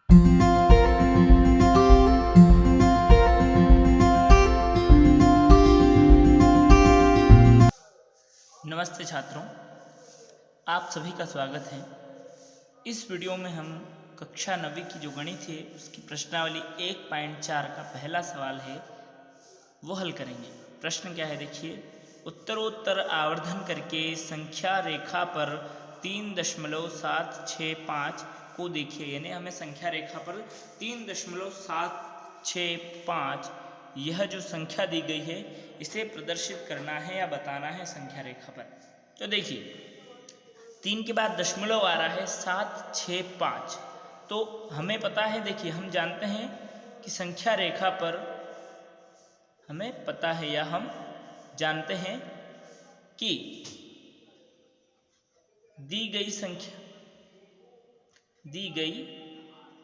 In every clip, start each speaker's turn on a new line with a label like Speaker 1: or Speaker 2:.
Speaker 1: नमस्ते छात्रों, आप सभी का स्वागत है। इस वीडियो में हम कक्षा 9वीं की जो गणित है उसकी प्रश्नावली 1.4 का पहला सवाल है वो हल करेंगे। प्रश्न क्या है देखिए, उत्तरोत्तर आवर्धन करके संख्या रेखा पर 3.765 को देखिए। यानी हमें संख्या रेखा पर 3.765 यह जो संख्या दी गई है इसे प्रदर्शित करना है या बताना है संख्या रेखा पर। तो देखिए 3 के बाद दशमलव आ रहा है 765, तो हमें पता है, देखिए हम जानते हैं कि संख्या रेखा पर हमें पता है या हम जानते हैं कि दी गई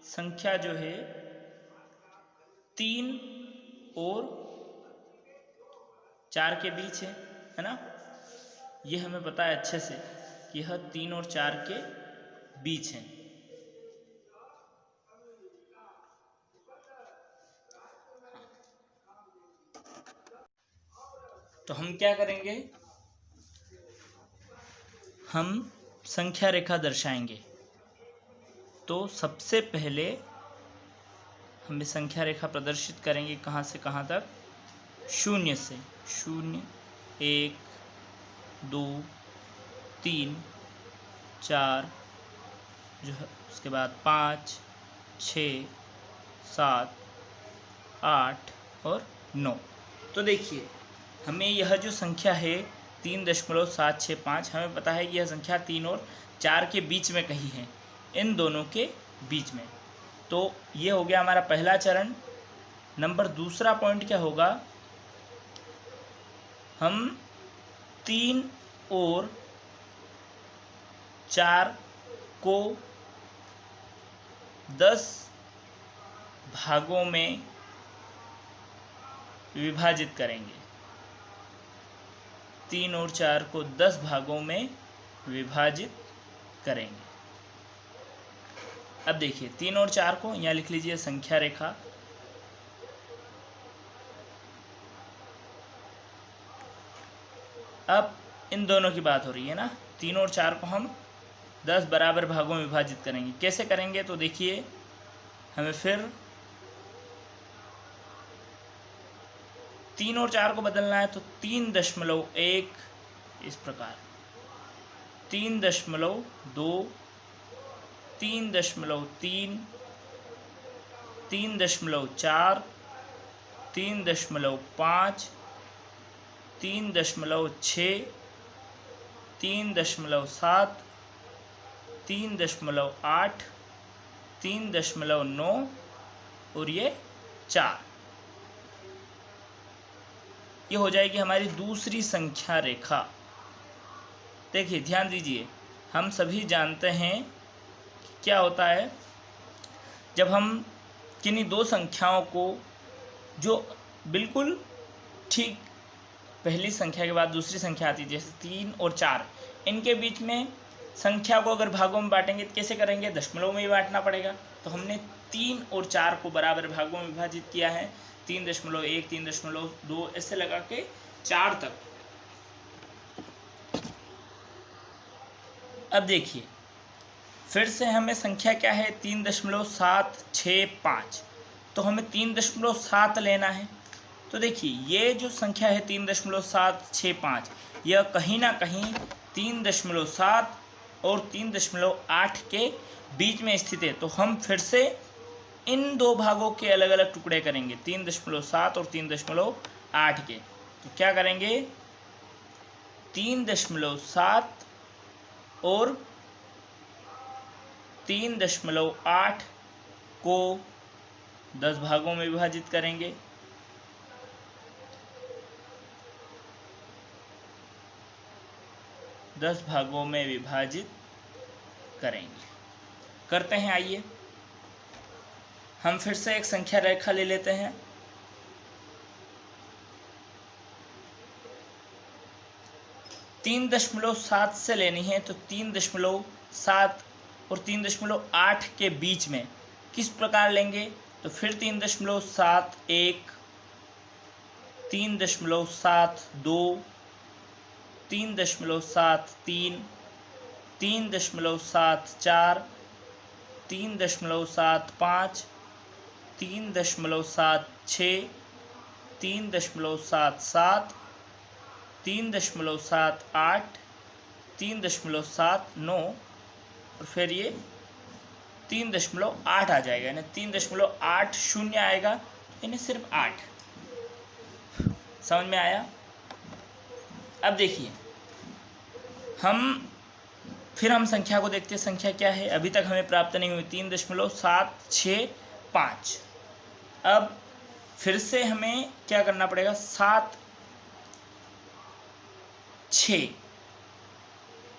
Speaker 1: संख्या जो है 3 और 4 के बीच है ना। ये हमें पता है अच्छे से कि यह 3 और 4 के बीच है। तो हम क्या करेंगे, हम संख्या रेखा दर्शाएंगे। तो सबसे पहले हम संख्या रेखा प्रदर्शित करेंगे कहाँ से कहाँ तक, 0 से 0 1 2 3 4 जो है, उसके बाद 5 6 7 8 और 9। तो देखिए हमें यह जो संख्या है 3.765, हमें पता है कि यह संख्या 3 और 4 के बीच में कहीं है, इन दोनों के बीच में। तो ये हो गया हमारा पहला चरण। नंबर दूसरा पॉइंट क्या होगा, हम 3 और 4 को 10 भागों में विभाजित करेंगे। 3 और 4 को 10 भागों में विभाजित करेंगे। अब देखिए 3 और 4 को यहाँ लिख लीजिए संख्या रेखा। अब इन दोनों की बात हो रही है ना, 3 और 4 को हम 10 बराबर भागों में विभाजित करेंगे। कैसे करेंगे, तो देखिए हमें फिर 3 और 4 को बदलना है। तो 3.1 इस प्रकार, 3.2 3.3 3.4 3.5 3.6 3.7 3.8 3.9 और ये 4। ये हो जाएगी हमारी दूसरी संख्या रेखा। देखिए ध्यान दीजिए, हम सभी जानते हैं कि क्या होता है जब हम किन्हीं दो संख्याओं को, जो बिल्कुल ठीक पहली संख्या के बाद दूसरी संख्या आती है, जैसे 3 और 4, इनके बीच में संख्या को अगर भागों में बांटेंगे तो कैसे करेंगे, दशमलव में ही बांटना पड़ेगा। तो हमने 3 और 4 को बराबर भागों में विभाजित किया है, 3.1 3.2 ऐसे लगा के 4 तक। अब देखिए फिर से हमें संख्या क्या है, 3.765, तो हमें 3.7 लेना है। तो देखिए ये जो संख्या है 3.765, यह कहीं ना कहीं 3.7 और 3.8 के बीच में स्थित है। तो हम फिर से इन दो भागों के अलग अलग टुकड़े करेंगे, 3.7 और 3.8 के। तो क्या करेंगे, 3.7 और 3.8 को 10 भागों में विभाजित करेंगे। दस भागों में विभाजित करेंगे। करते हैं, आइए हम फिर से एक संख्या रेखा ले लेते हैं। 3.7 से लेनी है, तो 3.7 और 3.8 के बीच में किस प्रकार लेंगे, तो फिर 3.71, 3.72, 3.73, 3.74, 3.75, 3.76, 3.77, 3.78, 3.79 और फिर ये 3.8 आ जाएगा, यानी 3.80 आएगा, यानी सिर्फ 8। समझ में आया। अब देखिए फिर हम संख्या को देखते हैं, संख्या क्या है, अभी तक हमें प्राप्त नहीं हुई 3.765। अब फिर से हमें क्या करना पड़ेगा, 7, 6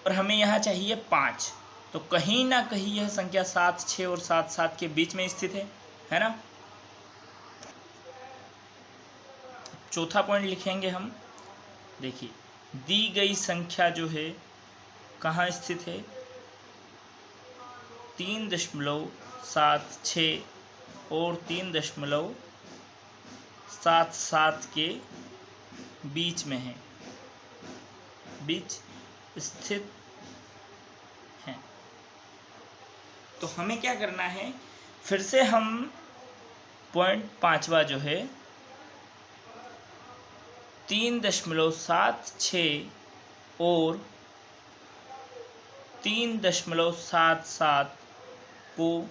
Speaker 1: और हमें यहाँ चाहिए 5, तो कहीं ना कहीं यह संख्या 7, 6 और 7, 7 के बीच में स्थित है ना। चौथा पॉइंट लिखेंगे हम, देखिए दी गई संख्या जो है कहाँ स्थित है, 3.76 और 3.77 के बीच में है, बीच स्थित है। तो हमें क्या करना है, फिर से हम पॉइंट 5वां जो है 3.76 और 3.77 को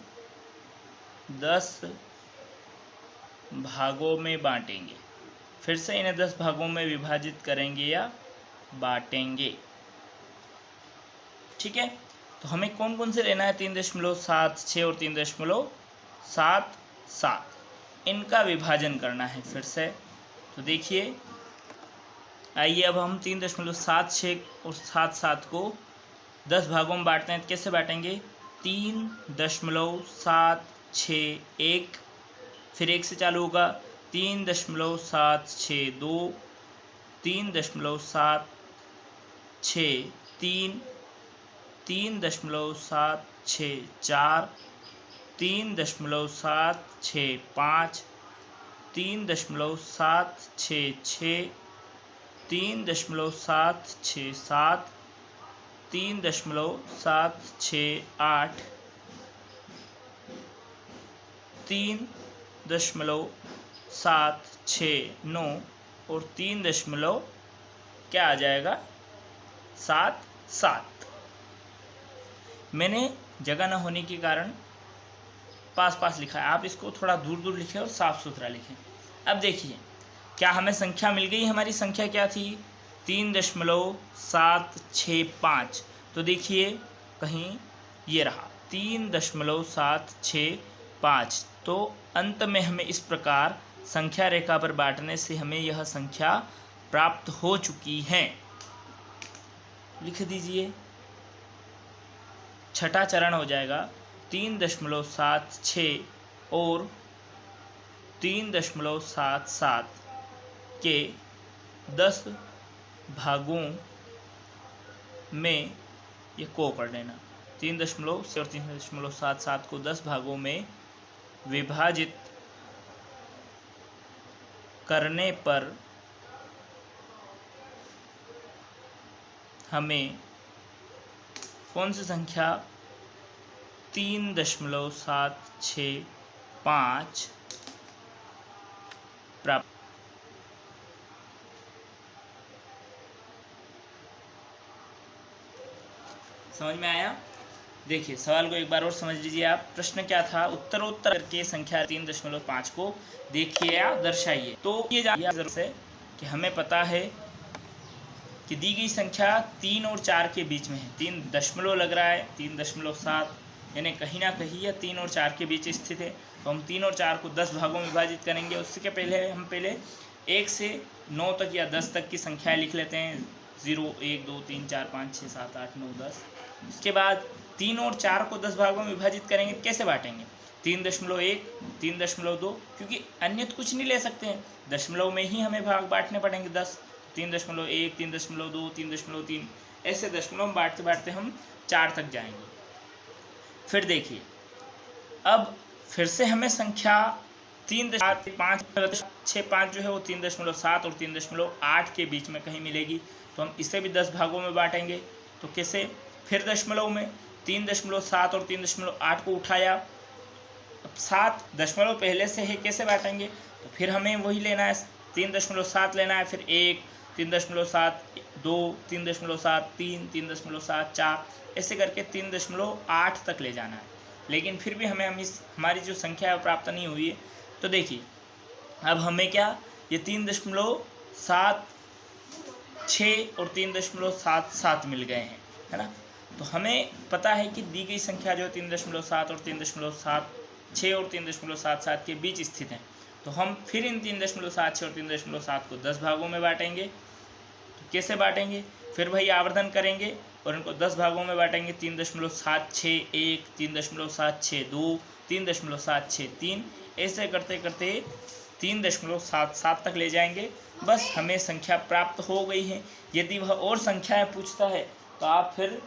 Speaker 1: 10 भागों में बांटेंगे। फिर से इन्हें 10 भागों में विभाजित करेंगे या बांटेंगे, ठीक है। तो हमें कौन कौन से लेना है, 3.76 और 3.77, इनका विभाजन करना है फिर से। तो देखिए आइए अब हम 3.76 और 77 को 10 भागों में बांटते हैं। कैसे बांटेंगे, 3.761, फिर 1 से चालू होगा, 3.762, 3.763, 3.764, 3.765, 3.766, 3.767, 3.768, 3.769 और 3 क्या आ जाएगा, 77। मैंने जगह न होने के कारण पास पास लिखा है, आप इसको थोड़ा दूर दूर लिखें और साफ सुथरा लिखें। अब देखिए क्या हमें संख्या मिल गई, हमारी संख्या क्या थी, 3.765। तो देखिए कहीं ये रहा 3.765। तो अंत में हमें इस प्रकार संख्या रेखा पर बांटने से हमें यह संख्या प्राप्त हो चुकी है। लिख दीजिए, छठा चरण हो जाएगा 3.76 और 3.77 के 10 भागों में, ये को कर लेना, 3.7 और 3.77 को 10 भागों में विभाजित करने पर हमें कौन सी संख्या 3.765 प्राप्त। समझ में आया। देखिए सवाल को एक बार और समझ लीजिए आप। प्रश्न क्या था, उत्तरोत्तर करके संख्या 3.5 को देखिए या दर्शाइए। तो ये जानना जरूर है कि हमें पता है कि दी गई संख्या 3 और 4 के बीच में है। 3 दशमलव लग रहा है, 3.7, यानी कहीं ना कहीं यह 3 और 4 के बीच स्थित है। तो हम 3 और 4 को 10 भागों में विभाजित करेंगे। उसके पहले हम 1 से 9 तक या 10 तक की संख्याएं लिख लेते हैं, 0, 1, 2, 3, 4, 5, 6, 7, 8, 9, 10। उसके बाद 3 और 4 को 10 भागों में विभाजित करेंगे। कैसे बांटेंगे, 3.1, 3.2, क्योंकि अन्य कुछ नहीं ले सकते हैं, दशमलव में ही हमें भाग बांटने पड़ेंगे 10। 3.1, 3.2, 3.3, ऐसे दशमलव में बांटते बांटते हम 4 तक जाएंगे। फिर देखिए अब फिर से हमें संख्या 3.5 जो है वो 3.7 और 3.8 के बीच में कहीं मिलेगी, तो हम इसे भी 10 भागों में बांटेंगे। तो कैसे? फिर दशमलव में 3.7 और 3.8 को उठाया, अब 7 दशमलव पहले से है, कैसे बांटेंगे? तो फिर हमें वही लेना है, 3.7 लेना है, फिर 1, 3.7, 2, 3.7, 3, 3.7, 4, ऐसे करके 3.8 तक ले जाना है। लेकिन फिर भी हमें हमारी जो संख्या है प्राप्त नहीं हुई है। तो देखिए अब हमें क्या, ये 3.76 और 3.77 मिल गए हैं, है ना। तो हमें पता है कि दी गई संख्या जो 3.7 और 3.76 और 3.77 के बीच स्थित है। तो हम फिर इन 3.76 और 3.7 को 10 भागों में बांटेंगे। तो कैसे बांटेंगे? फिर वही आवर्धन करेंगे और इनको 10 भागों में बांटेंगे। 3.761, 3.762, 3.763, ऐसे करते करते 3.77 तक ले जाएंगे। बस हमें संख्या प्राप्त हो गई है। यदि वह और संख्याएं पूछता है तो आप फिर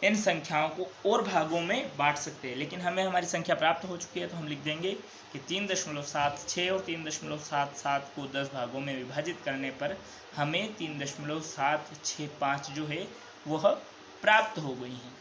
Speaker 1: इन संख्याओं को और भागों में बांट सकते हैं, लेकिन हमें हमारी संख्या प्राप्त हो चुकी है। तो हम लिख देंगे कि 3.76 और 3.77 को 10 भागों में विभाजित करने पर हमें 3.765 जो है वह प्राप्त हो गई है।